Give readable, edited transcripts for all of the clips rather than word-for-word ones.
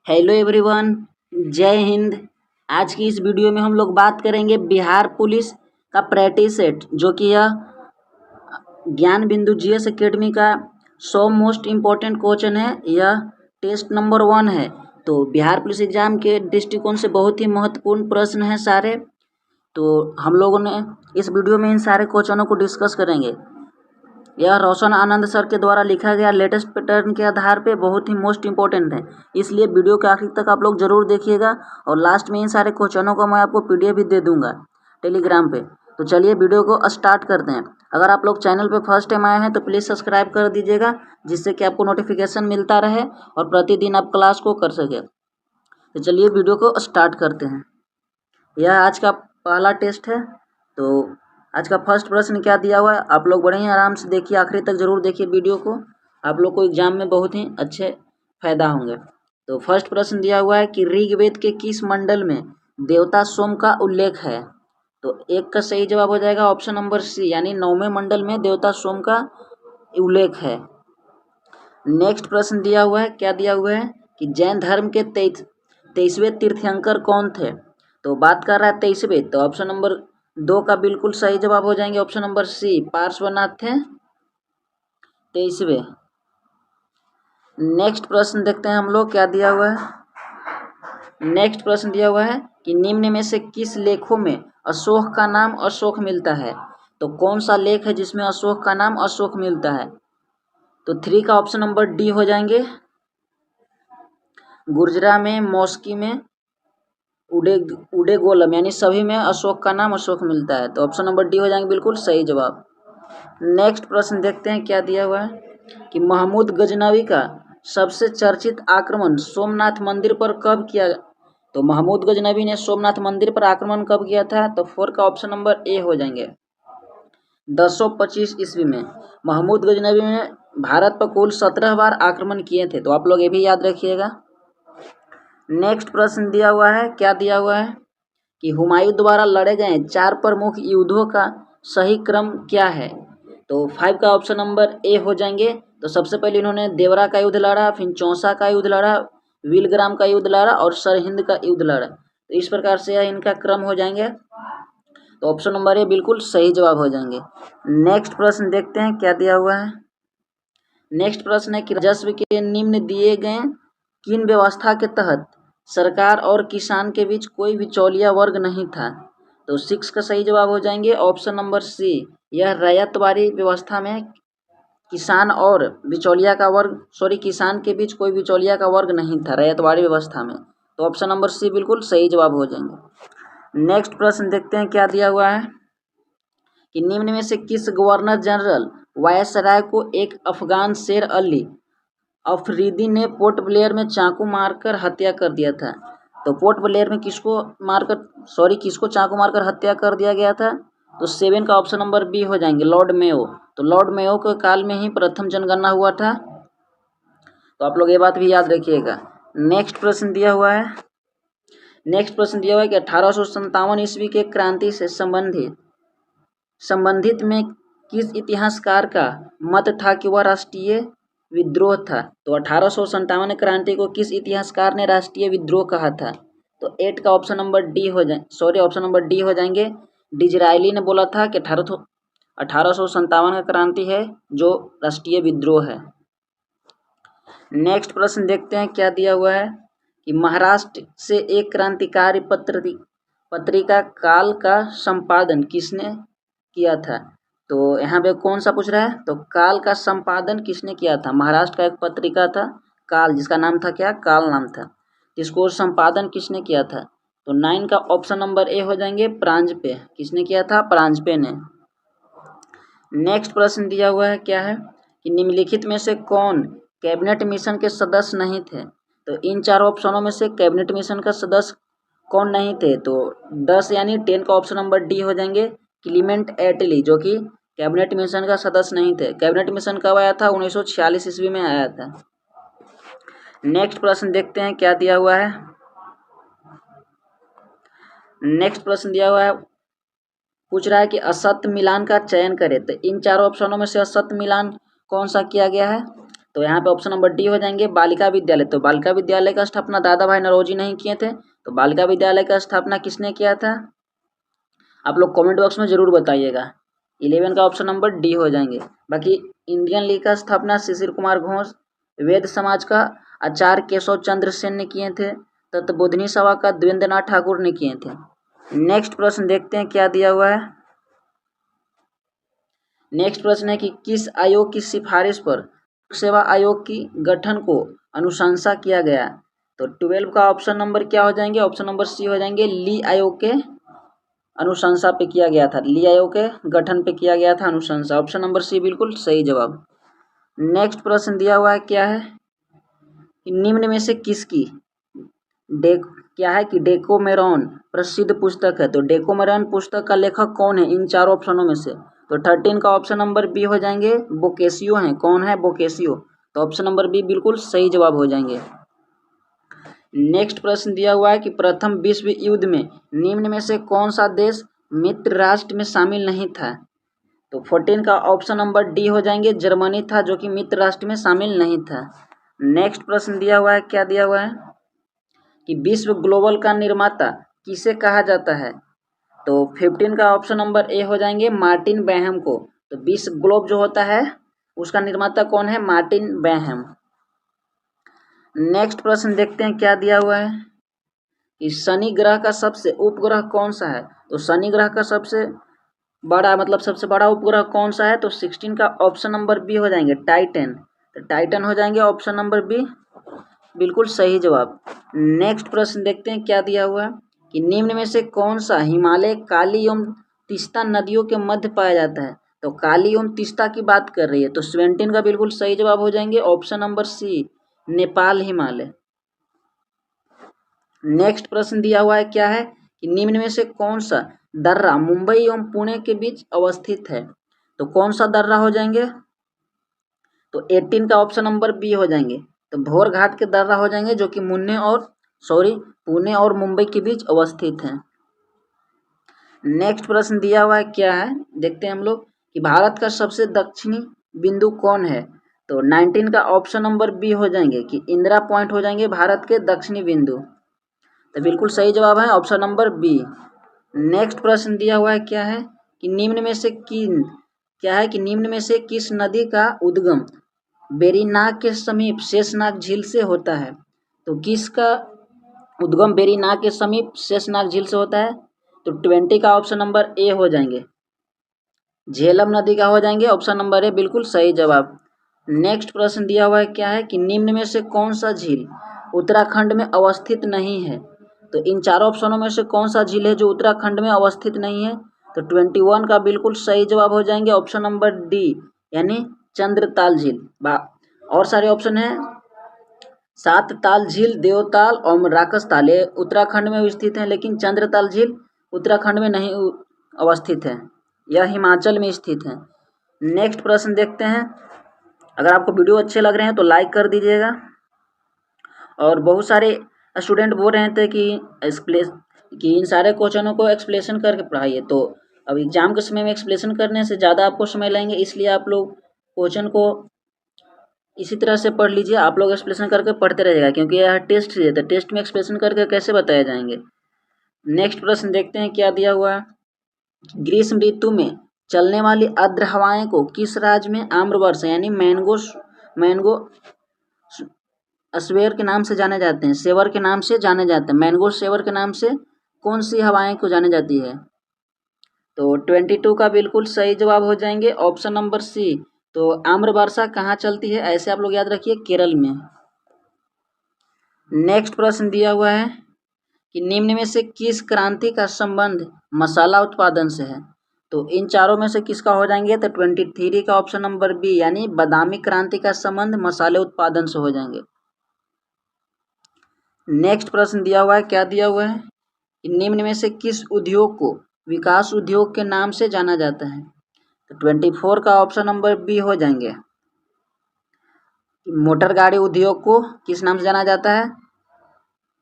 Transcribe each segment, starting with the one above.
Hello everyone, जय हिंद। आज की इस वीडियो में हम लोग बात करेंगे बिहार पुलिस का प्रैक्टिस सेट, जो कि यह ज्ञान बिंदु जीएस एकेडमी का 100 मोस्ट इम्पोर्टेंट क्वेश्चन है। यह टेस्ट नंबर 1 है। तो बिहार पुलिस एग्जाम के दृष्टिकोण से बहुत ही महत्वपूर्ण प्रश्न हैं सारे। तो हम लोगों ने इस वीडियो में इन सारे क्वेश्चनों को डिस्कस करेंगे। यह रोशन आनंद सर के द्वारा लिखा गया लेटेस्ट पैटर्न के आधार पे बहुत ही मोस्ट इम्पोर्टेंट है, इसलिए वीडियो के आखिर तक आप लोग जरूर देखिएगा। और लास्ट में इन सारे क्वेश्चनों को मैं आपको पीडीएफ भी दे दूंगा टेलीग्राम पे। तो चलिए वीडियो को स्टार्ट करते हैं। अगर आप लोग चैनल पे फर्स्ट टाइम आए हैं तो प्लीज़ सब्सक्राइब कर दीजिएगा, जिससे कि आपको नोटिफिकेशन मिलता रहे और प्रतिदिन आप क्लास को कर सके। तो चलिए वीडियो को स्टार्ट करते हैं। यह आज का पहला टेस्ट है। तो आज का फर्स्ट प्रश्न क्या दिया हुआ है, आप लोग बड़े ही आराम से देखिए, आखिरी तक जरूर देखिए वीडियो को। आप लोग को एग्जाम में बहुत ही अच्छे फायदा होंगे। तो फर्स्ट प्रश्न दिया हुआ है कि ऋग्वेद के किस मंडल में देवता सोम का उल्लेख है। तो एक का सही जवाब हो जाएगा ऑप्शन नंबर सी, यानी 9वें मंडल में देवता सोम का उल्लेख है। नेक्स्ट प्रश्न दिया हुआ है, क्या दिया हुआ है कि जैन धर्म के 23वें तीर्थंकर कौन थे। तो बात कर रहा है 23वें, तो ऑप्शन नंबर 2 का बिल्कुल सही जवाब हो जाएंगे ऑप्शन नंबर सी, पार्श्वनाथ थे 23वें। नेक्स्ट प्रश्न देखते हैं हम लोग, क्या दिया हुआ है। नेक्स्ट प्रश्न दिया हुआ है कि निम्न में से किस लेखों में अशोक का नाम अशोक मिलता है। तो कौन सा लेख है जिसमें अशोक का नाम अशोक मिलता है। तो 3 का ऑप्शन नंबर डी हो जाएंगे, गुर्जरा में, मौस्की में, उडे गोलम, यानी सभी में अशोक का नाम अशोक मिलता है। तो ऑप्शन नंबर डी हो जाएंगे बिल्कुल सही जवाब। नेक्स्ट प्रश्न देखते हैं, क्या दिया हुआ है कि महमूद गजनवी का सबसे चर्चित आक्रमण सोमनाथ मंदिर पर कब किया। तो महमूद गजनवी ने सोमनाथ मंदिर पर आक्रमण कब किया था। तो 4 का ऑप्शन नंबर ए हो जाएंगे, 1025 ईस्वी में। महमूद गजनवी ने भारत पर कुल 17 बार आक्रमण किए थे। तो आप लोग ये भी याद रखिएगा। नेक्स्ट प्रश्न दिया हुआ है, क्या दिया हुआ है कि हुमायूं द्वारा लड़े गए 4 प्रमुख युद्धों का सही क्रम क्या है। तो 5 का ऑप्शन नंबर ए हो जाएंगे। तो सबसे पहले इन्होंने देवरा का युद्ध लड़ा, फिर चौसा का युद्ध लड़ा, विलग्राम का युद्ध लड़ा और सरहिंद का युद्ध लड़ा। तो इस प्रकार से यह इनका क्रम हो जाएंगे। तो ऑप्शन नंबर ए बिल्कुल सही जवाब हो जाएंगे। नेक्स्ट प्रश्न देखते हैं, क्या दिया हुआ है। नेक्स्ट प्रश्न है कि राजस्व के निम्न दिए गए किन व्यवस्था के तहत सरकार और किसान के बीच कोई बिचौलिया वर्ग नहीं था। तो 6 का सही जवाब हो जाएंगे ऑप्शन नंबर सी, यह रैयतवाड़ी व्यवस्था में किसान और बिचौलिया का वर्ग, किसान के बीच कोई बिचौलिया का वर्ग नहीं था रैयतवाड़ी व्यवस्था में। तो ऑप्शन नंबर सी बिल्कुल सही जवाब हो जाएंगे। नेक्स्ट प्रश्न देखते हैं, क्या दिया हुआ है कि निम्न में से किस गवर्नर जनरल वायसराय को एक अफगान शेर अली अफरीदी ने पोर्ट ब्लेयर में चाकू मारकर हत्या कर दिया था। तो पोर्ट ब्लेयर में किसको चाकू मारकर हत्या कर दिया गया था। तो 7 का ऑप्शन नंबर बी हो जाएंगे, लॉर्ड मेयो। तो लॉर्ड मेयो के काल में ही प्रथम जनगणना हुआ था। तो आप लोग ये बात भी याद रखिएगा। नेक्स्ट प्रश्न दिया हुआ है कि 1857 ईस्वी के क्रांति से संबंधित में किस इतिहासकार का मत था कि वह राष्ट्रीय विद्रोह था। तो 1857 क्रांति को किस इतिहासकार ने राष्ट्रीय विद्रोह कहा था। तो 8 का ऑप्शन नंबर डी हो जाएंगे, डिजरायली ने बोला था कि 1857 का क्रांति है जो राष्ट्रीय विद्रोह है। नेक्स्ट प्रश्न देखते हैं, क्या दिया हुआ है कि महाराष्ट्र से एक क्रांतिकारी पत्रिका काल का संपादन किसने किया था। तो यहाँ पे कौन सा पूछ रहा है। तो काल का संपादन किसने किया था। महाराष्ट्र का एक पत्रिका था काल, जिसका नाम था क्या, काल नाम था। इसको संपादन किसने किया था। तो 9 का ऑप्शन नंबर ए हो जाएंगे, प्रांजपे। किसने किया था, प्रांजपे ने। नेक्स्ट प्रश्न दिया हुआ है, क्या है कि निम्नलिखित में से कौन कैबिनेट मिशन के सदस्य नहीं थे। तो इन चारों ऑप्शनों में से कैबिनेट मिशन का सदस्य कौन नहीं थे। तो 10 यानी 10 का ऑप्शन नंबर डी हो जाएंगे, क्लीमेंट एटली, जो कि कैबिनेट मिशन का सदस्य नहीं थे। कैबिनेट मिशन कब आया था, 1946 ईस्वी में आया था। नेक्स्ट प्रश्न देखते हैं, क्या दिया हुआ है। नेक्स्ट प्रश्न दिया हुआ है, पूछ रहा है कि असत्य मिलान का चयन करें। तो इन चारों ऑप्शनों में से असत्य मिलान कौन सा किया गया है। तो यहाँ पे ऑप्शन नंबर डी हो जाएंगे बालिका विद्यालय। तो बालिका विद्यालय का स्थापना दादा भाई नौरोजी नहीं किए थे, तो बालिका विद्यालय का स्थापना किसने किया था? आप लोग कमेंट बॉक्स में जरूर बताइएगा। 11 का ऑप्शन नंबर डी हो जाएंगे। बाकी इंडियन लीग का स्थापना शिशिर कुमार घोष, वेद समाज का आचार्य केशव चंद्र सेन ने किए थे, तथा बोधनी सभा का द्विवेंद्रनाथ ठाकुर ने किए थे। नेक्स्ट प्रश्न देखते हैं क्या दिया हुआ है। नेक्स्ट प्रश्न है कि किस आयोग की सिफारिश पर सेवा आयोग की गठन को अनुशंसा किया गया? तो 12 का ऑप्शन नंबर क्या हो जाएंगे? ऑप्शन नंबर सी हो जाएंगे ली आयोग के अनुशंसा पे किया गया था, ली आयोग के गठन पे किया गया था अनुशंसा। ऑप्शन नंबर सी बिल्कुल सही जवाब। नेक्स्ट प्रश्न दिया हुआ है क्या है कि निम्न में से किसकी क्या है कि डेकोमेरॉन प्रसिद्ध पुस्तक है? तो डेकोमेरॉन पुस्तक का लेखक कौन है इन चारों ऑप्शनों में से? तो 13 का ऑप्शन नंबर बी हो जाएंगे बोकेसियो हैं। कौन है? बोकेसियो। तो ऑप्शन नंबर बी बिल्कुल सही जवाब हो जाएंगे। नेक्स्ट प्रश्न दिया हुआ है कि प्रथम विश्व युद्ध में निम्न में से कौन सा देश मित्र राष्ट्र में शामिल नहीं था? तो 14 का ऑप्शन नंबर डी हो जाएंगे जर्मनी था, जो कि मित्र राष्ट्र में शामिल नहीं था। नेक्स्ट प्रश्न दिया हुआ है क्या दिया हुआ है कि विश्व ग्लोबल का निर्माता किसे कहा जाता है? तो 15 का ऑप्शन नंबर ए हो जाएंगे मार्टिन बैहम को। तो विश्व ग्लोब जो होता है उसका निर्माता कौन है? मार्टिन बैहम। नेक्स्ट प्रश्न देखते हैं क्या दिया हुआ है कि शनि ग्रह का सबसे उपग्रह कौन सा है? तो शनि ग्रह का सबसे बड़ा उपग्रह कौन सा है? तो 16 का ऑप्शन नंबर बी हो जाएंगे टाइटन। तो टाइटन हो जाएंगे ऑप्शन नंबर बी बिल्कुल सही जवाब। नेक्स्ट प्रश्न देखते हैं क्या दिया हुआ है कि निम्न में से कौन सा हिमालय काली एवं तीस्ता नदियों के मध्य पाया जाता है? तो काली एवं तीस्ता की बात कर रही है, तो 17 का बिल्कुल सही जवाब हो जाएंगे option number C Nepal Himalaya. Next प्रश्न दिया हुआ है क्या है कि निम्न में से कौन सा दर्रा मुंबई एवं पुणे के बीच अवस्थित है? तो कौन सा दर्रा हो जाएंगे? तो 18 का ऑप्शन नंबर बी हो जाएंगे। तो भोर घाट के दर्रा हो जाएंगे, जो कि पुणे और मुंबई के बीच अवस्थित है। नेक्स्ट प्रश्न दिया हुआ है क्या है देखते हैं हम लोग कि भारत का सबसे दक्षिणी बिंदु कौन है? तो 19 का ऑप्शन नंबर बी हो जाएंगे कि इंदिरा पॉइंट हो जाएंगे भारत के दक्षिणी बिंदु। तो बिल्कुल सही जवाब है ऑप्शन नंबर बी। नेक्स्ट प्रश्न दिया हुआ है क्या है कि निम्न में से किस नदी का उद्गम बेरीनाग के समीप शेषनाग झील से होता है? तो किसका उद्गम बेरीनाग के समीप शेषनाग झील से होता है? तो 20 का ऑप्शन नंबर ए हो जाएंगे झेलम नदी का हो जाएंगे ऑप्शन नंबर ए बिल्कुल सही जवाब। नेक्स्ट प्रश्न दिया हुआ है क्या है कि निम्न में से कौन सा झील उत्तराखंड में अवस्थित नहीं है? तो इन चारों ऑप्शनों में से कौन सा झील है जो उत्तराखंड में अवस्थित नहीं है? तो 21 का बिल्कुल सही जवाब हो जाएंगे ऑप्शन नंबर डी यानी चंद्रताल झील। और सारे ऑप्शन है सात ताल झील, देवताल और राकसताल, ये उत्तराखंड में स्थित हैं, लेकिन चंद्रताल झील उत्तराखंड में नहीं अवस्थित है, यह हिमाचल में स्थित है। नेक्स्ट प्रश्न देखते हैं। अगर आपको वीडियो अच्छे लग रहे हैं तो लाइक कर दीजिएगा। और बहुत सारे स्टूडेंट बोल रहे थे कि इन सारे क्वेश्चनों को एक्सप्लेनेशन करके पढ़ाइए, तो अब एग्जाम के समय में एक्सप्लेनेशन करने से ज़्यादा आपको समय लगेंगे, इसलिए आप लोग क्वेश्चन को इसी तरह से पढ़ लीजिए। आप लोग एक्सप्लेनेशन करके पढ़ते रहिएगा, क्योंकि यह टेस्ट है, तो टेस्ट में एक्सप्लेनेशन करके कैसे बताए जाएंगे। नेक्स्ट प्रश्न देखते हैं क्या दिया हुआ है। ग्रीष्म ऋतु में चलने वाली आर्द्र हवाएं को किस राज्य में आम्रवर्षा यानी मैंगो स्वेर के नाम से जाने जाते हैं, सेवर के नाम से जाने जाते हैं, मैंगो सेवर के नाम से कौन सी हवाएं को जाने जाती है? तो 22 का बिल्कुल सही जवाब हो जाएंगे ऑप्शन नंबर सी। तो आम्रवर्षा कहाँ चलती है? ऐसे आप लोग याद रखिए केरल में। नेक्स्ट प्रश्न दिया हुआ है कि निम्न में से किस क्रांति का संबंध मसाला उत्पादन से है? तो इन चारों में से किसका हो जाएंगे? तो 23 का ऑप्शन नंबर बी यानी बादामी क्रांति का संबंध मसाले उत्पादन से हो जाएंगे। नेक्स्ट प्रश्न दिया हुआ है क्या दिया हुआ है कि निम्न में से किस उद्योग को विकास उद्योग के नाम से जाना जाता है? तो 24 का ऑप्शन नंबर बी हो जाएंगे मोटर गाड़ी उद्योग को किस नाम से जाना जाता है?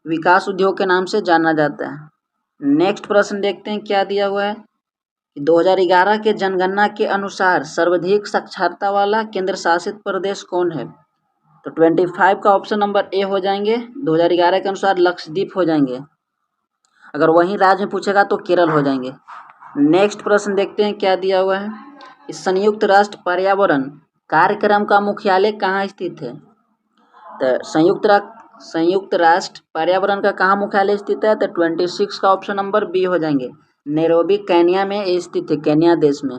विकास उद्योग के नाम से जाना जाता है। नेक्स्ट प्रश्न देखते हैं क्या दिया हुआ है कि 2011 के जनगणना के अनुसार सर्वाधिक साक्षरता वाला केंद्र शासित प्रदेश कौन है? तो 25 का ऑप्शन नंबर ए हो जाएंगे। 2011 के अनुसार लक्षद्वीप हो जाएंगे। अगर वहीं राज्य में पूछेगा तो केरल हो जाएंगे। नेक्स्ट प्रश्न देखते हैं क्या दिया हुआ है। इस संयुक्त राष्ट्र पर्यावरण कार्यक्रम का मुख्यालय कहाँ स्थित है? तो संयुक्त राष्ट्र पर्यावरण का कहाँ मुख्यालय स्थित है? तो 26 का ऑप्शन नंबर बी हो जाएंगे। नैरोबी केन्या में स्थित है, केन्या देश में।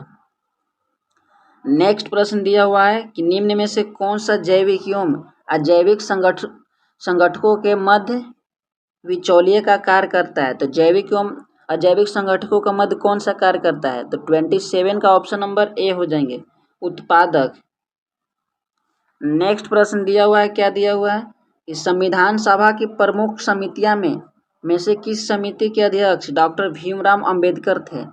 नेक्स्ट प्रश्न दिया हुआ है कि निम्न में से कौन सा जैविक एवं अजैविक संगठकों के मध्य विचौलिये का कार्य करता है? तो जैविक एवं अजैविक संगठकों का मध्य कौन सा कार्य करता है? तो 27 का ऑप्शन नंबर ए हो जाएंगे, उत्पादक। नेक्स्ट प्रश्न दिया हुआ है, क्या दिया हुआ है कि संविधान सभा की प्रमुख समितियां में से किस समिति के अध्यक्ष डॉक्टर भीमराव अंबेडकर थे?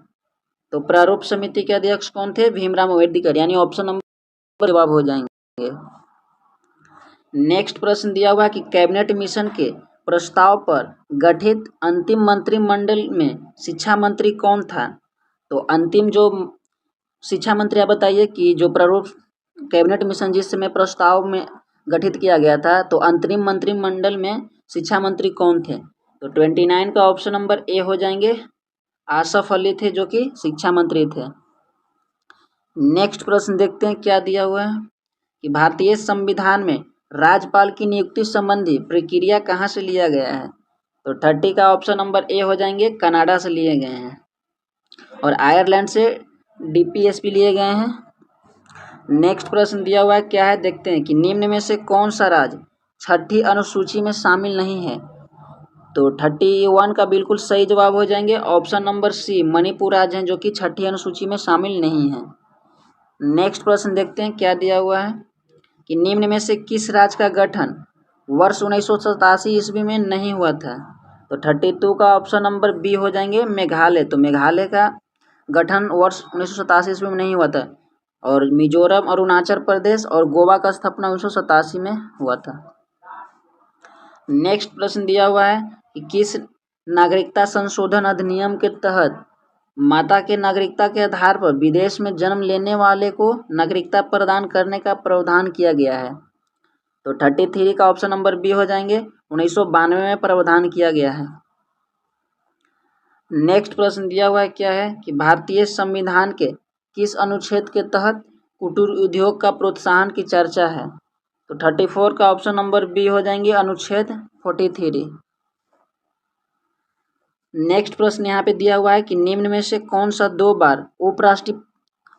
तो प्रारूप समिति के अध्यक्ष कौन थे? भीमराव अंबेडकर, यानी ऑप्शन नंबर जवाब हो जाएंगे। नेक्स्ट प्रश्न दिया हुआ है कि कैबिनेट मिशन के प्रस्ताव पर गठित अंतिम मंत्रिमंडल में शिक्षा मंत्री कौन था? तो अंतिम जो शिक्षा मंत्री, आप बताइए कि जो प्रारूप कैबिनेट मिशन जिस समय प्रस्ताव में गठित किया गया था, तो अंतरिम मंत्रिमंडल में शिक्षा मंत्री कौन थे? तो 29 का ऑप्शन नंबर ए हो जाएंगे, आसफ अली थे, जो कि शिक्षा मंत्री थे। नेक्स्ट प्रश्न देखते हैं क्या दिया हुआ है कि भारतीय संविधान में राज्यपाल की नियुक्ति संबंधी प्रक्रिया कहाँ से लिया गया है? तो 30 का ऑप्शन नंबर ए हो जाएंगे, कनाडा से लिए गए हैं, और आयरलैंड से डीपीएसपी लिए गए हैं। नेक्स्ट प्रश्न दिया हुआ है क्या है, देखते हैं कि निम्न में से कौन सा राज्य छठी अनुसूची में शामिल नहीं है? तो 31 का बिल्कुल सही जवाब हो जाएंगे, ऑप्शन नंबर सी, मणिपुर राज्य हैं जो कि छठी अनुसूची में शामिल नहीं है। नेक्स्ट प्रश्न देखते हैं क्या दिया हुआ है कि निम्न में से किस राज्य का गठन वर्ष 1987 ईस्वी में नहीं हुआ था? तो 32 का ऑप्शन नंबर बी हो जाएंगे, मेघालय। तो मेघालय का गठन वर्ष 1987 ईस्वी में नहीं हुआ था, और मिजोरम, अरुणाचल प्रदेश और गोवा का स्थापना 1987 में हुआ था। नेक्स्ट प्रश्न दिया हुआ है कि किस नागरिकता संशोधन अधिनियम के तहत माता के नागरिकता के आधार पर विदेश में जन्म लेने वाले को नागरिकता प्रदान करने का प्रावधान किया गया है? तो 33 का ऑप्शन नंबर बी हो जाएंगे, 1992 में प्रावधान किया गया है। नेक्स्ट प्रश्न दिया हुआ है क्या है कि भारतीय संविधान के किस अनुच्छेद के तहत कुटीर उद्योग का प्रोत्साहन की चर्चा है? तो 34 का ऑप्शन नंबर बी हो जाएंगे, अनुच्छेद 43। नेक्स्ट प्रश्न यहाँ पे दिया हुआ है कि निम्न में से कौन सा 2 बार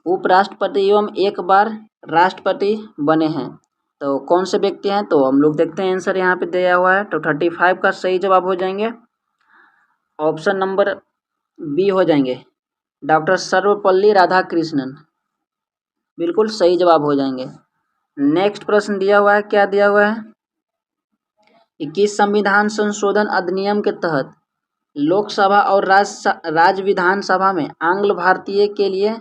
उपराष्ट्रपति एवं 1 बार राष्ट्रपति बने हैं? तो कौन से व्यक्ति हैं? तो हम लोग देखते हैं, आंसर यहाँ पे दिया हुआ है। तो 35 का सही जवाब हो जाएंगे, ऑप्शन नंबर बी हो जाएंगे, डॉक्टर सर्वपल्ली राधाकृष्णन, बिल्कुल सही जवाब हो जाएंगे। नेक्स्ट प्रश्न दिया हुआ है, क्या दिया हुआ है कि किस संविधान संशोधन अधिनियम के तहत लोकसभा और राज्य विधानसभा में आंग्ल भारतीय के लिए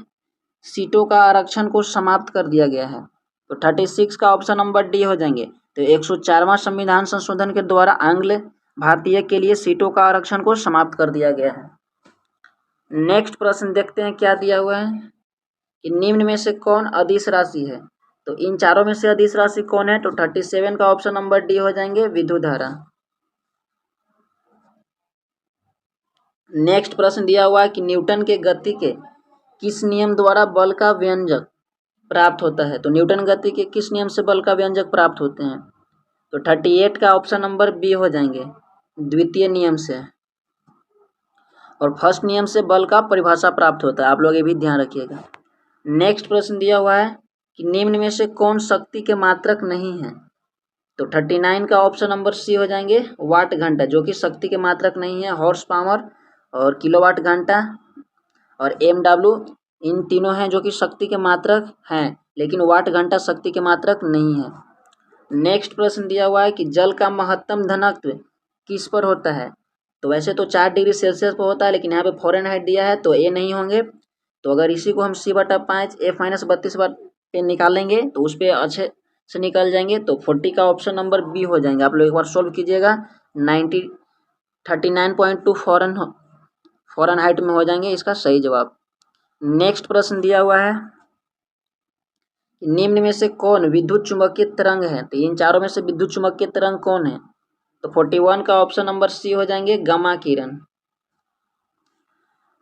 सीटों का आरक्षण को समाप्त कर दिया गया है? तो 36 का ऑप्शन नंबर डी हो जाएंगे। तो 104वां संविधान संशोधन के द्वारा आंग्ल भारतीय के लिए सीटों का आरक्षण को समाप्त कर दिया गया है। नेक्स्ट प्रश्न देखते हैं क्या दिया हुआ है कि निम्न में से कौन अदिश राशि है? तो इन चारों में से अदिश राशि कौन है? तो 37 का ऑप्शन नंबर डी हो जाएंगे, विद्युतधारा। नेक्स्ट प्रश्न दिया हुआ है कि न्यूटन के गति के किस नियम द्वारा बल का व्यंजक प्राप्त होता है? तो न्यूटन गति के किस नियम से बल का व्यंजक प्राप्त होते हैं? तो 38 का ऑप्शन नंबर बी हो जाएंगे, द्वितीय नियम से, और फर्स्ट नियम से बल का परिभाषा प्राप्त होता है। आप लोग ये भी ध्यान रखिएगा। नेक्स्ट प्रश्न दिया हुआ है कि निम्न में से कौन शक्ति के मात्रक नहीं है? तो 39 का ऑप्शन नंबर सी हो जाएंगे, वाट घंटा, जो कि शक्ति के मात्रक नहीं है। हॉर्स पावर और किलोवाट घंटा और MW, इन तीनों हैं जो कि शक्ति के मात्रक हैं, लेकिन वाट घंटा शक्ति के मात्रक नहीं है। नेक्स्ट प्रश्न दिया हुआ है कि जल का महत्तम घनत्व किस पर होता है? तो वैसे तो 4 डिग्री सेल्सियस पर होता है, लेकिन यहाँ पे फ़ारेनहाइट दिया है तो ए नहीं होंगे। तो अगर इसी को हम C/5 F-32 पे निकालेंगे तो उस पर अच्छे से निकल जाएंगे। तो 40 का ऑप्शन नंबर बी हो जाएंगे। आप लोग एक बार सॉल्व कीजिएगा, 39.2 फ़ारेनहाइट में हो जाएंगे इसका सही जवाब। नेक्स्ट प्रश्न दिया हुआ है कि निम्न में से कौन विद्युत चुम्बकीय तरंग है। तो इन चारों में से विद्युत चुम्बकीय तरंग कौन है। तो 41 का ऑप्शन नंबर सी हो जाएंगे गामा किरण।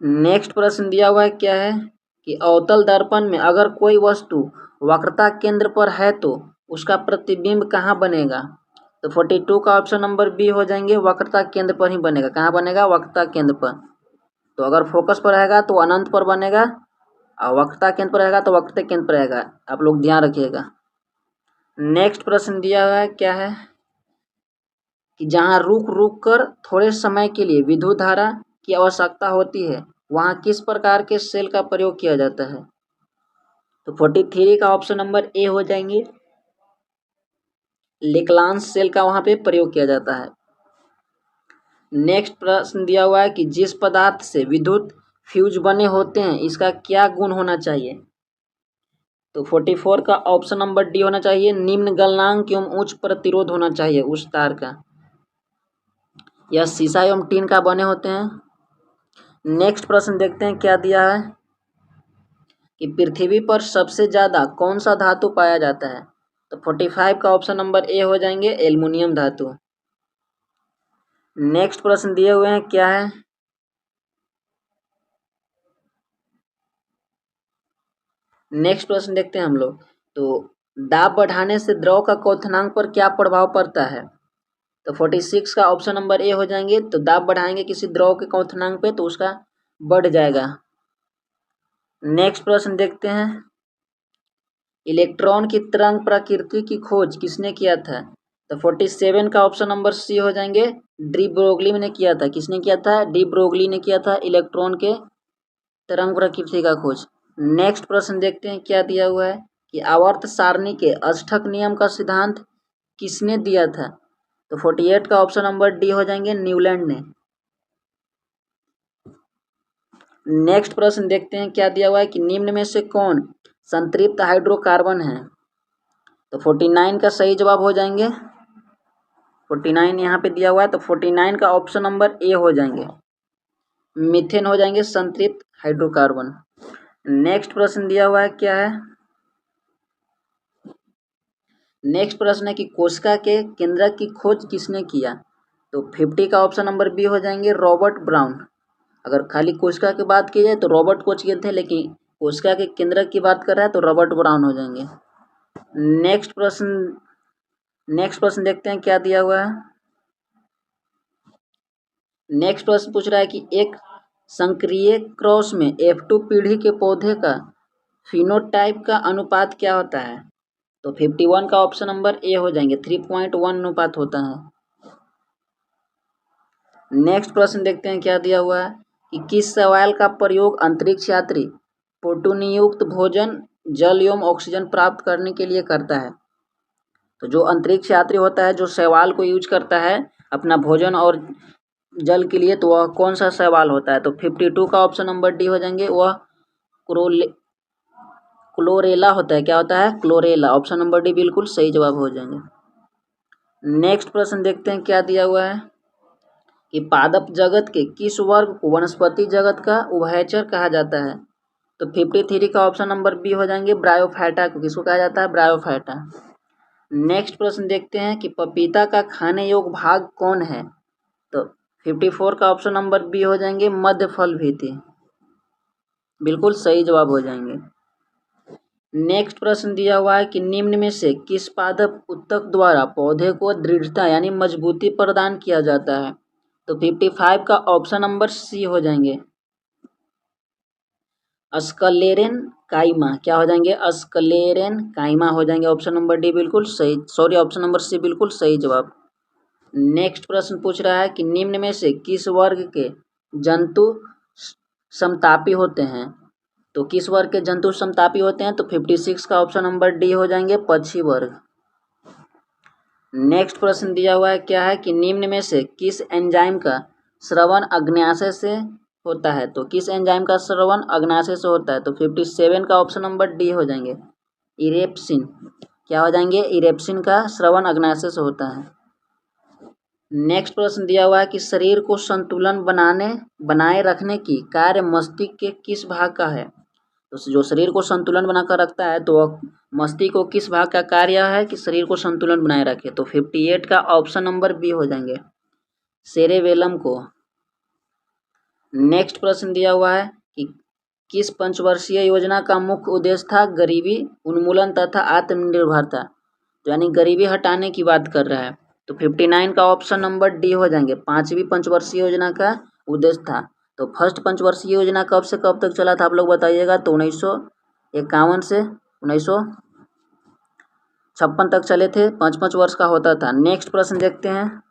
नेक्स्ट प्रश्न दिया हुआ है क्या है कि अवतल दर्पण में अगर कोई वस्तु वक्रता केंद्र पर है तो उसका प्रतिबिंब कहाँ बनेगा। तो 42 का ऑप्शन नंबर बी हो जाएंगे वक्रता केंद्र पर ही बनेगा। कहाँ बनेगा, वक्रता केंद्र पर। तो अगर फोकस पर रहेगा तो अनंत पर बनेगा और वक्रता केंद्र पर रहेगा तो वक्रता केंद्र पर रहेगा। आप लोग ध्यान रखिएगा। नेक्स्ट प्रश्न दिया हुआ है क्या है कि जहाँ रुक रुक कर थोड़े समय के लिए विद्युत धारा की आवश्यकता होती है वहाँ किस प्रकार के सेल का प्रयोग किया जाता है। तो 43 का ऑप्शन नंबर ए हो जाएंगे लेक्लांस सेल का वहाँ पे प्रयोग किया जाता है। नेक्स्ट प्रश्न दिया हुआ है कि जिस पदार्थ से विद्युत फ्यूज बने होते हैं इसका क्या गुण होना चाहिए। तो 44 का ऑप्शन नंबर डी होना चाहिए निम्न गलनांक एवं उच्च प्रतिरोध होना चाहिए उस तार का। यह शीशा एवं टीन का बने होते हैं। नेक्स्ट प्रश्न देखते हैं क्या दिया है कि पृथ्वी पर सबसे ज्यादा कौन सा धातु पाया जाता है। तो 45 का ऑप्शन नंबर ए हो जाएंगे एल्युमिनियम धातु। नेक्स्ट प्रश्न दिए हुए हैं क्या है नेक्स्ट प्रश्न देखते हैं हम लोग। तो दाब बढ़ाने से द्रव का क्वथनांक पर क्या प्रभाव पड़ता है। तो 46 का ऑप्शन नंबर ए हो जाएंगे। तो दाब बढ़ाएंगे किसी द्रव के क्वथनांक पे तो उसका बढ़ जाएगा। नेक्स्ट प्रश्न देखते हैं इलेक्ट्रॉन की तरंग प्रकृति की खोज किसने किया था। तो 47 का ऑप्शन नंबर सी हो जाएंगे डी ब्रोगली ने किया था। किसने किया था, डी ब्रोगली ने किया था इलेक्ट्रॉन के तरंग प्रकृति का खोज। नेक्स्ट प्रश्न देखते हैं क्या दिया हुआ है कि आवर्त सारणी के अष्टक नियम का सिद्धांत किसने दिया था। तो 48 का ऑप्शन नंबर डी हो जाएंगे न्यूलैंड ने। नेक्स्ट प्रश्न देखते हैं क्या दिया हुआ है कि निम्न में से कौन संतृप्त हाइड्रोकार्बन है। तो 49 का सही जवाब हो जाएंगे 49 यहाँ पे दिया हुआ है। तो 49 का ऑप्शन नंबर ए हो जाएंगे मीथेन हो जाएंगे संतृप्त हाइड्रोकार्बन। नेक्स्ट प्रश्न दिया हुआ है क्या है नेक्स्ट प्रश्न है कि कोशिका के केंद्रक की खोज किसने किया। तो 50 का ऑप्शन नंबर बी हो जाएंगे रॉबर्ट ब्राउन। अगर खाली कोशिका की बात की जाए तो रॉबर्ट कोच किए थे, लेकिन कोशिका के केंद्रक की बात कर रहा है तो रॉबर्ट ब्राउन हो जाएंगे। नेक्स्ट प्रश्न देखते हैं क्या दिया हुआ है। नेक्स्ट प्रश्न पूछ रहा है कि एक संक्रिय क्रॉस में F2 पीढ़ी के पौधे का फिनोटाइप का अनुपात क्या होता है। तो 51 का ऑप्शन नंबर ए हो जाएंगे 3.1 अनुपात होता है। नेक्स्ट प्रश्न देखते हैं क्या दिया हुआ है कि किस शैवाल का प्रयोग अंतरिक्ष यात्री प्रोटीनयुक्त भोजन जल एवं ऑक्सीजन प्राप्त करने के लिए करता है। तो जो अंतरिक्ष यात्री होता है जो शैवाल को यूज करता है अपना भोजन और जल के लिए, तो वह कौन सा शैवाल होता है। तो 52 का ऑप्शन नंबर डी हो जाएंगे वह क्लोरेला होता है। क्या होता है, क्लोरेला। ऑप्शन नंबर डी बिल्कुल सही जवाब हो जाएंगे। नेक्स्ट प्रश्न देखते हैं क्या दिया हुआ है कि पादप जगत के किस वर्ग को वनस्पति जगत का उभयचर कहा जाता है। तो 53 का ऑप्शन नंबर बी हो जाएंगे ब्रायोफाइटा को। किसको कहा जाता है, ब्रायोफाइटा। नेक्स्ट प्रश्न देखते हैं कि पपीता का खाने योग्य भाग कौन है। तो 54 का ऑप्शन नंबर बी हो जाएंगे मध्य फल भीति। बिल्कुल सही जवाब हो जाएंगे। नेक्स्ट प्रश्न दिया हुआ है कि निम्न में से किस पादप उत्तक द्वारा पौधे को दृढ़ता यानी मजबूती प्रदान किया जाता है। तो 55 का ऑप्शन नंबर सी हो जाएंगे अस्क्लेरेन काइमा। क्या हो जाएंगे, अस्क्लेरेन काइमा हो जाएंगे। ऑप्शन नंबर डी बिल्कुल सही, सॉरी ऑप्शन नंबर सी बिल्कुल सही जवाब। नेक्स्ट प्रश्न पूछ रहा है कि निम्न में से किस वर्ग के जंतु समतापी होते हैं। तो किस वर्ग के जंतु समतापी होते हैं। तो 56 का ऑप्शन नंबर डी हो जाएंगे पक्षी वर्ग। नेक्स्ट प्रश्न दिया हुआ है क्या है कि निम्न में से किस एंजाइम का श्रवण अग्न्याशय से होता है। तो किस एंजाइम का श्रवण अग्न्याशय से होता है। तो 57 का ऑप्शन नंबर डी हो जाएंगे इरेप्सिन। क्या हो जाएंगे, इरेप्सिन का श्रवण अग्न्याशय से होता है। नेक्स्ट प्रश्न दिया हुआ है कि शरीर को संतुलन बनाए रखने की कार्य मस्तिष्क के किस भाग का है। तो जो शरीर को संतुलन बनाकर रखता है, तो मस्तिष्क को किस भाग का कार्य है कि शरीर को संतुलन बनाए रखे। तो 58 का ऑप्शन नंबर बी हो जाएंगे, सेरेबेलम को। नेक्स्ट प्रश्न दिया हुआ है कि किस पंचवर्षीय योजना का मुख्य उद्देश्य था गरीबी उन्मूलन तथा आत्मनिर्भरता। तो यानी गरीबी हटाने की बात कर रहा है। तो 59 का ऑप्शन नंबर डी हो जाएंगे, 5वीं पंचवर्षीय योजना का उद्देश्य था। तो फर्स्ट पंचवर्षीय योजना कब से कब तक चला था आप लोग बताइएगा। तो 1951 से 1956 तक चले थे, 5-5 वर्ष का होता था। नेक्स्ट प्रश्न देखते हैं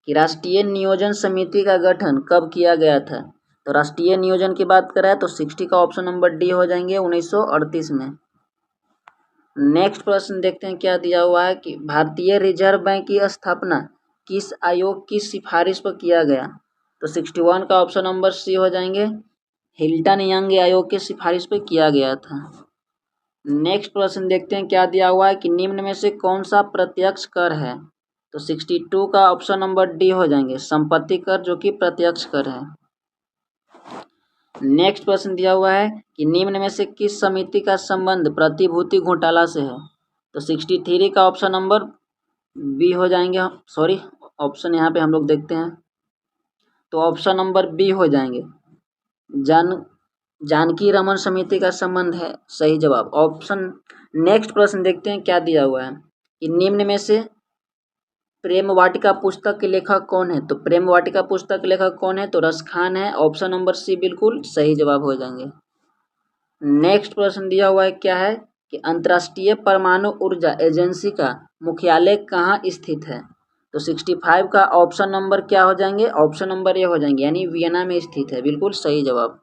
कि राष्ट्रीय नियोजन समिति का गठन कब किया गया था। तो राष्ट्रीय नियोजन की बात करें तो 60 का ऑप्शन नंबर डी हो जाएंगे, 1938 में। नेक्स्ट प्रश्न देखते हैं क्या दिया हुआ है कि भारतीय रिजर्व बैंक की स्थापना किस आयोग की सिफारिश पर किया गया। तो 61 का ऑप्शन नंबर सी हो जाएंगे, हिल्टन यंग आयोग की सिफारिश पर किया गया था। नेक्स्ट प्रश्न देखते हैं क्या दिया हुआ है कि निम्न में से कौन सा प्रत्यक्ष कर है। तो 62 का ऑप्शन नंबर डी हो जाएंगे, संपत्ति कर, जो कि प्रत्यक्ष कर है। नेक्स्ट प्रश्न दिया हुआ है कि निम्न में से किस समिति का संबंध प्रतिभूति घोटाला से है। तो 63 का ऑप्शन नंबर बी हो जाएंगे, सॉरी ऑप्शन यहाँ पे हम लोग देखते हैं, तो ऑप्शन नंबर बी हो जाएंगे, जानकी रमन समिति का संबंध है, सही जवाब ऑप्शन। नेक्स्ट प्रश्न देखते हैं क्या दिया हुआ है कि निम्न में से प्रेम वाटिका पुस्तक के लेखक कौन है। तो प्रेम वाटिका पुस्तक के लेखक कौन है, तो रसखान है, ऑप्शन नंबर सी बिल्कुल सही जवाब हो जाएंगे। नेक्स्ट प्रश्न दिया हुआ है क्या है कि अंतर्राष्ट्रीय परमाणु ऊर्जा एजेंसी का मुख्यालय कहाँ स्थित है। तो 65 का ऑप्शन नंबर क्या हो जाएंगे, ऑप्शन नंबर ए हो जाएंगे, यानी वियना में स्थित है, बिल्कुल सही जवाब।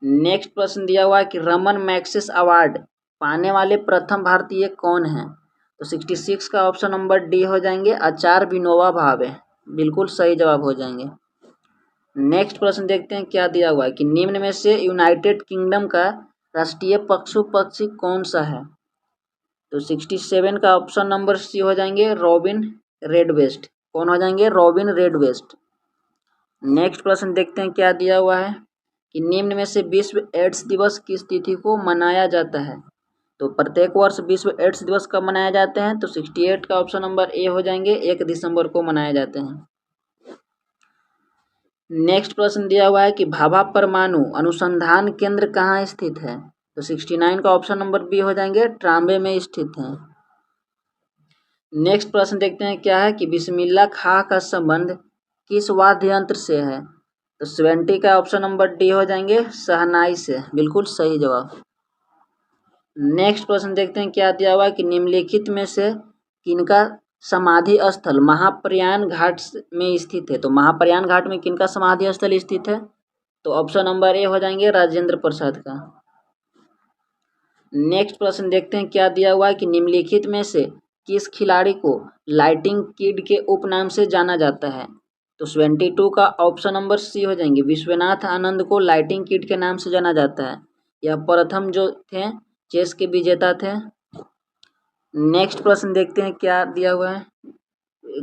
नेक्स्ट प्रश्न दिया हुआ है कि रमन मैग्सेसे अवार्ड पाने वाले प्रथम भारतीय कौन हैं। तो 66 का ऑप्शन नंबर डी हो जाएंगे, आचार्य विनोबा भावे, बिल्कुल सही जवाब हो जाएंगे। नेक्स्ट प्रश्न देखते हैं क्या दिया हुआ है कि निम्न में से यूनाइटेड किंगडम का राष्ट्रीय पशु पक्षी कौन सा है। तो 67 का ऑप्शन नंबर सी हो जाएंगे, रॉबिन रेडवेस्ट, कौन हो जाएंगे, रॉबिन रेडवेस्ट। नेक्स्ट प्रश्न देखते हैं क्या दिया हुआ है कि निम्न में से विश्व एड्स दिवस किस तिथि को मनाया जाता है। तो प्रत्येक वर्ष विश्व एड्स दिवस कब मनाए जाते हैं। तो 68 का ऑप्शन नंबर ए हो जाएंगे, 1 दिसंबर को मनाए जाते हैं। नेक्स्ट प्रश्न दिया हुआ है कि भाभा परमाणु अनुसंधान केंद्र कहाँ स्थित है। तो 69 का ऑप्शन नंबर बी हो जाएंगे, ट्राम्बे में स्थित है। नेक्स्ट प्रश्न देखते हैं क्या है कि बिस्मिल्लाह खां का संबंध किस वाद्य यंत्र से है। तो 70 का ऑप्शन नंबर डी हो जाएंगे, शहनाई से, बिल्कुल सही जवाब। नेक्स्ट प्रश्न देखते हैं क्या दिया हुआ है कि निम्नलिखित में से किनका समाधि स्थल महाप्रयाण घाट में स्थित है। तो महाप्रयाण घाट में किनका समाधि स्थल स्थित है। तो ऑप्शन नंबर ए हो जाएंगे, राजेंद्र प्रसाद का। नेक्स्ट प्रश्न देखते हैं क्या दिया हुआ है कि निम्नलिखित में से किस खिलाड़ी को लाइटिंग किड के उपनाम से जाना जाता है। तो 72 का ऑप्शन नंबर सी हो जाएंगे, विश्वनाथ आनंद को लाइटिंग किड के नाम से जाना जाता है। यह प्रथम जो थे चेस के विजेता थे। नेक्स्ट प्रश्न देखते हैं क्या दिया हुआ है,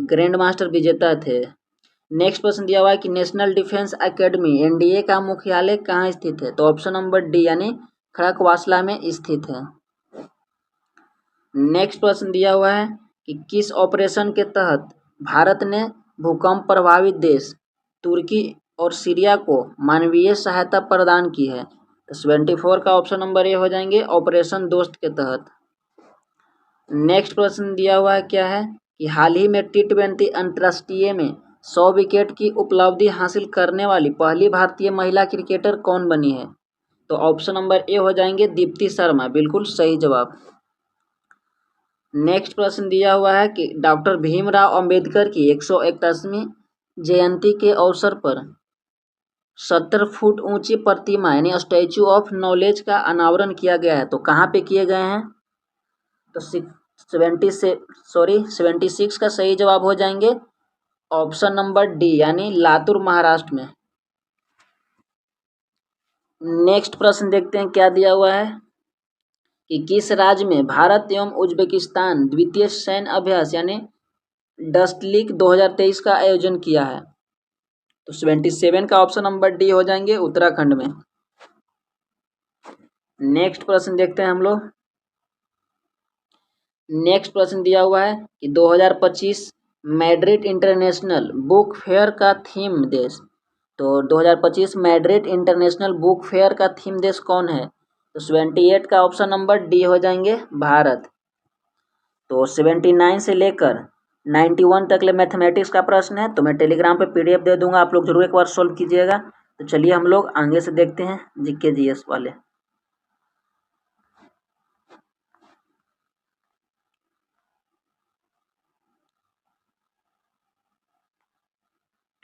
ग्रैंड मास्टर विजेता थे। नेक्स्ट प्रश्न दिया हुआ है कि नेशनल डिफेंस एकेडमी एनडीए का मुख्यालय कहाँ स्थित है। तो ऑप्शन नंबर डी यानी खड़कवासला में स्थित है। नेक्स्ट प्रश्न दिया हुआ है कि किस ऑपरेशन के तहत भारत ने भूकंप प्रभावित देश तुर्की और सीरिया को मानवीय सहायता प्रदान की है। तो 74 का ऑप्शन नंबर ए हो जाएंगे, ऑपरेशन दोस्त के तहत। नेक्स्ट प्रश्न दिया हुआ है क्या है कि हाल ही में T20 अंतर्राष्ट्रीय में 100 विकेट की उपलब्धि हासिल करने वाली पहली भारतीय महिला क्रिकेटर कौन बनी है। तो ऑप्शन नंबर ए हो जाएंगे, दीप्ति शर्मा, बिल्कुल सही जवाब। नेक्स्ट प्रश्न दिया हुआ है कि डॉक्टर भीमराव अंबेडकर की 181वीं जयंती के अवसर पर 70 फुट ऊंची प्रतिमा यानी स्टैचू ऑफ नॉलेज का अनावरण किया गया है। तो कहाँ पे किए गए हैं। तो 76 का सही जवाब हो जाएंगे, ऑप्शन नंबर डी यानी लातूर महाराष्ट्र में। नेक्स्ट प्रश्न देखते हैं क्या दिया हुआ है कि किस राज्य में भारत एवं उज्बेकिस्तान द्वितीय सैन्य अभ्यास यानी डस्टलिक 2023 का आयोजन किया है। तो 77 का ऑप्शन नंबर डी हो जाएंगे, उत्तराखंड में। नेक्स्ट प्रश्न देखते हैं हम लोग। नेक्स्ट प्रश्न दिया हुआ है कि 2025 मैड्रिड इंटरनेशनल बुक फेयर का थीम देश। तो 2025 मैड्रिड इंटरनेशनल बुक फेयर का थीम देश कौन है? तो 78 का ऑप्शन नंबर डी हो जाएंगे भारत। तो 79 से लेकर 91 तक ले मैथमेटिक्स का प्रश्न है, तो मैं टेलीग्राम पे पीडीएफ दे दूंगा, आप लोग जरूर एक बार सॉल्व कीजिएगा। तो चलिए हम लोग आगे से देखते हैं जीके जीएस वाले।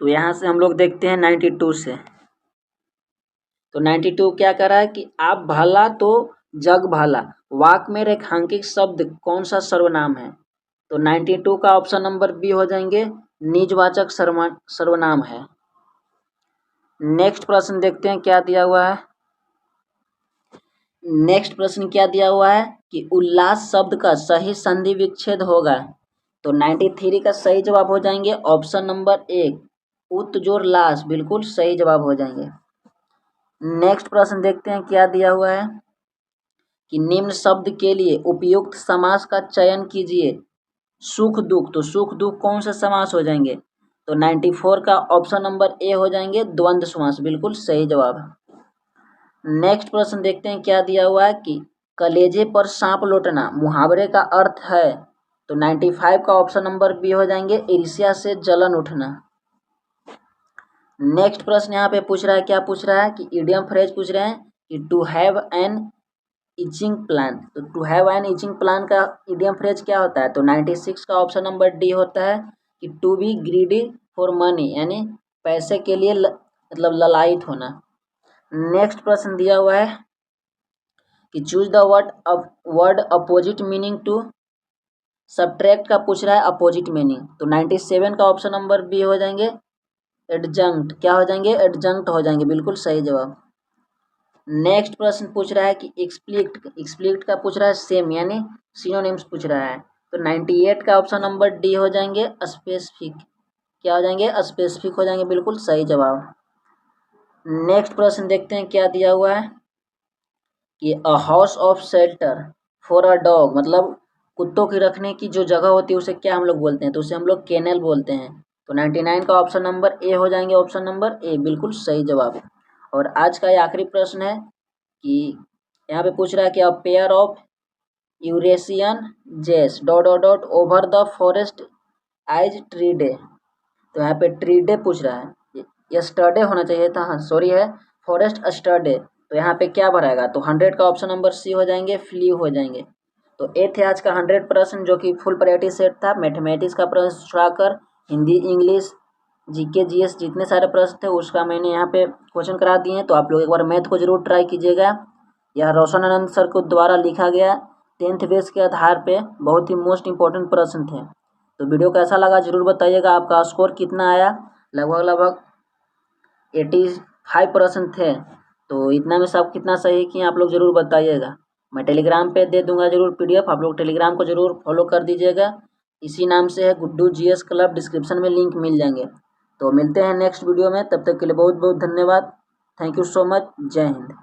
तो यहाँ से हम लोग देखते हैं 92 से। तो 92 क्या कर रहा है कि आप भला तो जग भला वाक में रेखांकित शब्द कौन सा सर्वनाम है? तो 92 का ऑप्शन नंबर बी हो जाएंगे निजवाचक सर्वनाम है। नेक्स्ट प्रश्न देखते हैं क्या दिया हुआ है। नेक्स्ट प्रश्न क्या दिया हुआ है कि उल्लास शब्द का सही संधि विच्छेद होगा। तो 93 का सही जवाब हो जाएंगे ऑप्शन नंबर एक उत्जोर-लास, बिल्कुल सही जवाब हो जाएंगे। नेक्स्ट प्रश्न देखते हैं क्या दिया हुआ है कि निम्न शब्द के लिए उपयुक्त समास का चयन कीजिए। सुख दुख, तो सुख दुख कौन सा समास हो जाएंगे? तो 94 का ऑप्शन नंबर ए हो जाएंगे द्वंद्व समास, बिल्कुल सही जवाब। नेक्स्ट प्रश्न देखते हैं क्या दिया हुआ है कि कलेजे पर सांप लौटना मुहावरे का अर्थ है। तो 95 का ऑप्शन नंबर बी हो जाएंगे ईर्ष्या से जलन उठना। नेक्स्ट प्रश्न यहाँ पे पूछ रहा है, क्या पूछ रहा है कि इडियम फ्रेज पूछ रहे हैं कि to have an itching plan. तो to have an itching plan का इडियम फ्रेज क्या होता है? तो 96 का ऑप्शन नंबर डी होता है कि to be greedy for money, यानी पैसे के लिए मतलब ललायित होना। नेक्स्ट प्रश्न दिया हुआ है कि choose the word opposite meaning to subtract का पूछ रहा है अपोजिट मीनिंग। तो 97 का ऑप्शन नंबर बी हो जाएंगे एडजंक्ट, क्या हो जाएंगे? एडजंक्ट हो जाएंगे, बिल्कुल सही जवाब। नेक्स्ट प्रश्न पूछ रहा है कि एक्सप्लिक्ट का पूछ रहा है सेम, यानी सिनोनिम्स पूछ रहा है। तो 98 का ऑप्शन नंबर डी हो जाएंगे स्पेसिफिक, क्या हो जाएंगे? स्पेसिफिक हो जाएंगे, बिल्कुल सही जवाब। नेक्स्ट प्रश्न देखते हैं क्या दिया हुआ है कि a house of shelter for a dog, मतलब कुत्तों की रखने की जो जगह होती है उसे क्या हम लोग बोलते हैं? तो उसे हम लोग केनल बोलते हैं। तो 99 का ऑप्शन नंबर ए हो जाएंगे ऑप्शन नंबर ए, बिल्कुल सही जवाब। और आज का ये आखिरी प्रश्न है कि यहाँ पे पूछ रहा है कि अ पेयर ऑफ यूरेशियन जेस dot dot dot over the forest eyes tree day. तो यहाँ पे ट्री डे पूछ रहा है, यस्टरडे होना चाहिए था, हाँ सॉरी है फॉरेस्ट अस्टरडे। तो यहाँ पे क्या भराएगा? तो 100 का ऑप्शन नंबर सी हो जाएंगे फ्ली हो जाएंगे। तो ये थे आज का 100 प्रश्न जो कि फुल प्रायोरिटी सेट था। मैथमेटिक्स का प्रश्न छुड़ाकर हिंदी, इंग्लिश, जीके, जीएस जितने सारे प्रश्न थे उसका मैंने यहाँ पे क्वेश्चन करा दिए हैं। तो आप लोग एक बार मैथ को जरूर ट्राई कीजिएगा। यह रोशन आनंद सर को द्वारा लिखा गया 10th बेस के आधार पे बहुत ही मोस्ट इंपॉर्टेंट प्रश्न थे। तो वीडियो कैसा लगा जरूर बताइएगा। आपका स्कोर कितना आया? लगभग 85% थे। तो इतना में सब कितना सही किए आप लोग जरूर बताइएगा। मैं टेलीग्राम पे दे दूंगा जरूर पीडीएफ, आप लोग टेलीग्राम को जरूर फॉलो कर दीजिएगा। इसी नाम से है गुड्डू जीएस क्लब, डिस्क्रिप्शन में लिंक मिल जाएंगे। तो मिलते हैं नेक्स्ट वीडियो में, तब तक के लिए बहुत बहुत धन्यवाद। Thank you so much. जय हिंद।